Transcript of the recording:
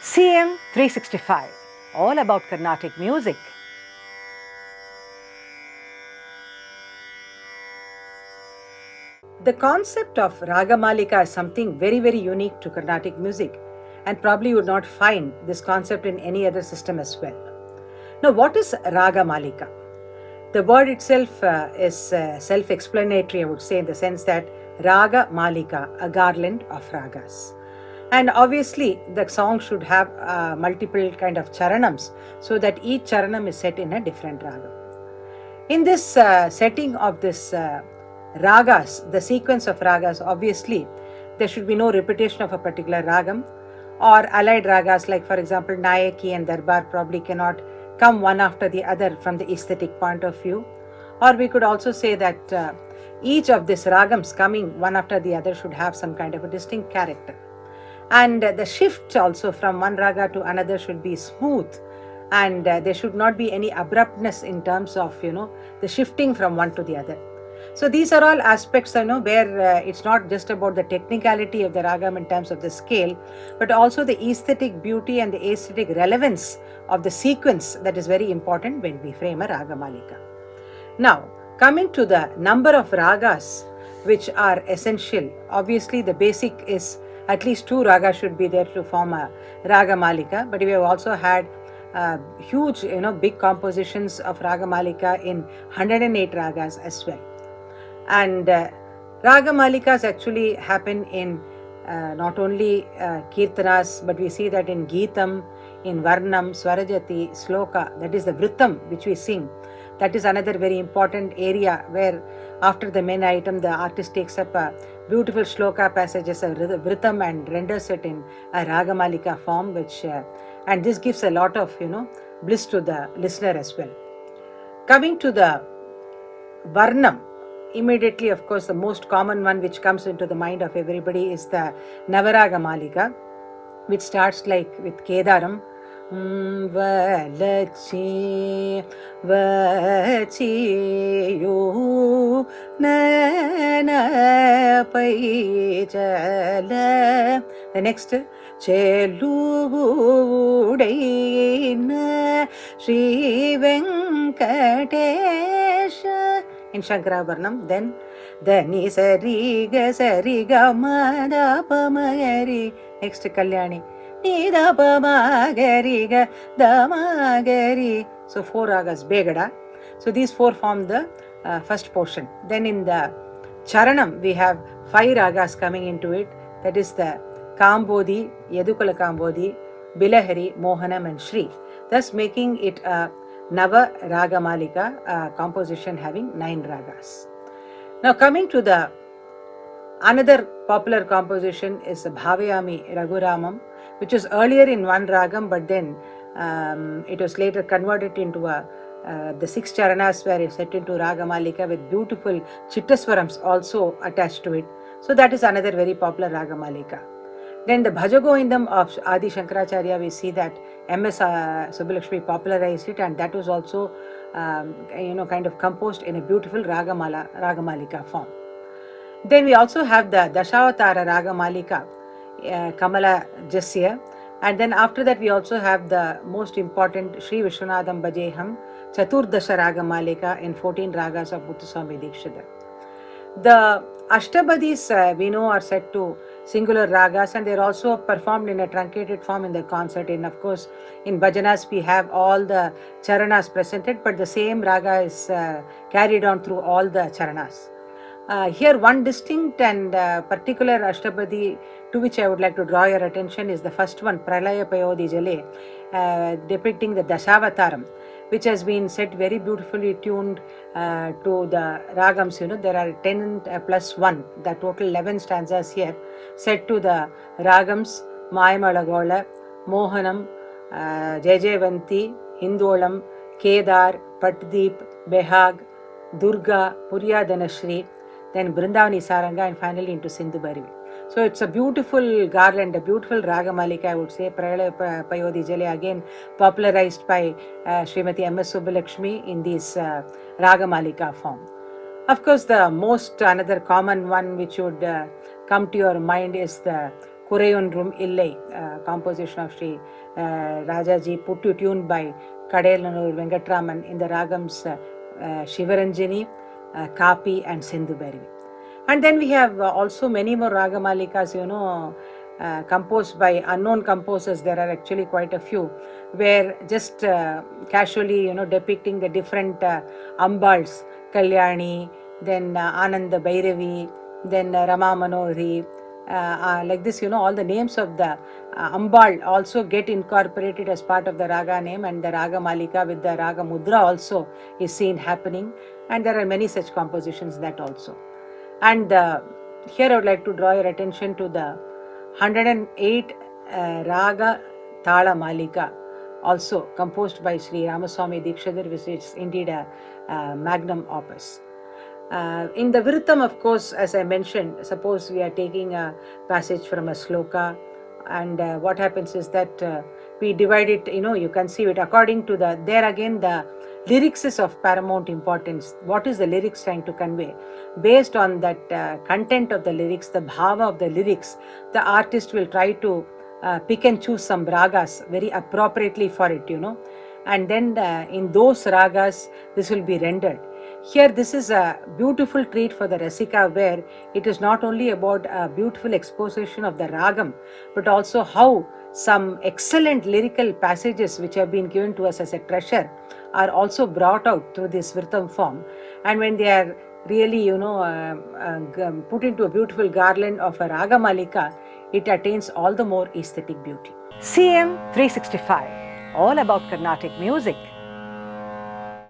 CM 365, all about Carnatic music. The concept of Ragamalika is something very, very unique to Carnatic music, and probably you would not find this concept in any other system as well. Now, what is Ragamalika? The word itself is self-explanatory, I would say, in the sense that Raga Malika, a garland of ragas. And obviously, the song should have multiple kind of charanams, so that each charanam is set in a different raga. In this setting of this ragas, the sequence of ragas, obviously, there should be no repetition of a particular ragam, or allied ragas like, for example, Nayaki and Darbar probably cannot come one after the other from the aesthetic point of view. Or we could also say that each of these ragams coming one after the other should have some kind of a distinct character. And the shift also from one raga to another should be smooth, and there should not be any abruptness in terms of, the shifting from one to the other. So these are all aspects, where it's not just about the technicality of the ragam in terms of the scale, but also the aesthetic beauty and the aesthetic relevance of the sequence that is very important when we frame a Ragamalika. Now, coming to the number of ragas which are essential, obviously the basic is at least 2 ragas should be there to form a Ragamalika, but we have also had huge, big compositions of Ragamalika in 108 ragas as well. And Ragamalikas actually happen in not only Kirtanas, but we see that in Geetam, in Varnam, Swarajati, Sloka, that is the Vrittam which we sing. That is another very important area where after the main item, the artist takes up a beautiful shloka passages of Vrittam and renders it in a Ragamalika form, which and this gives a lot of, bliss to the listener as well. Coming to the Varnam, immediately, of course, the most common one which comes into the mind of everybody is the Navaragamalika, which starts like with Kedaram. Valachi vachiyu nana paichala. The next, Cheludaina Shri Venkatesha in Shankarabharanam. Then the Nisariga Sariga Madapamagari. Next, Kalyani. Nidapamagariga Damagari. So 4 ragas Begada. So these 4 form the first portion. Then in the Charanam we have 5 ragas coming into it. That is the Kambodhi, Yedukala Kambodhi, Bilahari, Mohanam and Shri. Thus making it a Nava Ragamalika composition having 9 ragas. Now coming to the another popular composition is Bhavayami Raghuramam, which was earlier in one ragam, but then it was later converted into the 6 charanas were set into Ragamalika with beautiful Chittaswarams also attached to it. So that is another very popular Ragamalika. Then the Bhajagovindam of Adi Shankaracharya, we see that M.S. Subbulakshmi popularized it, and that was also kind of composed in a beautiful Ragamalika form. Then we also have the Dashavatara Ragamalika, Kamala Jasya, and then after that we also have the most important Sri Vishwanadam Bhajeham Chaturdasha Ragamalika in 14 ragas of Muthuswami Dikshidhar. The Ashtabadis we know are set to singular ragas, and they are also performed in a truncated form in the concert. And of course, in bhajanas we have all the charanas presented, but the same raga is carried on through all the charanas. Here one distinct and particular Ashtabadi to which I would like to draw your attention is the first one, Pralaya Payodi Jale, depicting the Dashavataram, which has been set very beautifully tuned to the ragams. There are 10 plus 1, the total 11 stanzas here, set to the ragams Mayamalagola, Mohanam, Jejevanti, Hindolam, Kedar, Patdeep, Behag, Durga, Puryadanashri, then Brindavani Saranga, and finally into Sindhu Barivi. So it's a beautiful garland, a beautiful Ragamalika, I would say. Pralaya Payodi Jale, again popularized by Srimati M.S. Subbulakshmi in this Ragamalika form. Of course, the most another common one which would come to your mind is the Kurayonrum Illai, composition of Sri Rajaji, put to tune by Kadelanur Venkatraman in the ragams Shivaranjani, Kapi and Sindhu Bhairavi. And then we have also many more Ragamalikas, composed by unknown composers. There are actually quite a few, where just casually, depicting the different Ambals, Kalyani, then Ananda Bhairavi, then Rama Manohari. Like this, all the names of the Ambal also get incorporated as part of the Raga name, and the Raga Malika with the Raga Mudhra also is seen happening, and there are many such compositions that also. And here I would like to draw your attention to the 108 Raga Tala Malika, also composed by Sri Ramaswamy Dikshadhar, which is indeed a magnum opus. In the Vritam, of course, as I mentioned, suppose we are taking a passage from a sloka, and what happens is that we divide it, you conceive it according to there again the lyrics is of paramount importance. What is the lyrics trying to convey? Based on that content of the lyrics, the bhava of the lyrics, the artist will try to pick and choose some ragas very appropriately for it, and then in those ragas, this will be rendered. Here, this is a beautiful treat for the Rasika, where it is not only about a beautiful exposition of the ragam, but also how some excellent lyrical passages which have been given to us as a treasure are also brought out through this Vritam form. And when they are really, put into a beautiful garland of a Ragamalika, it attains all the more aesthetic beauty. CM 365, all about Carnatic music.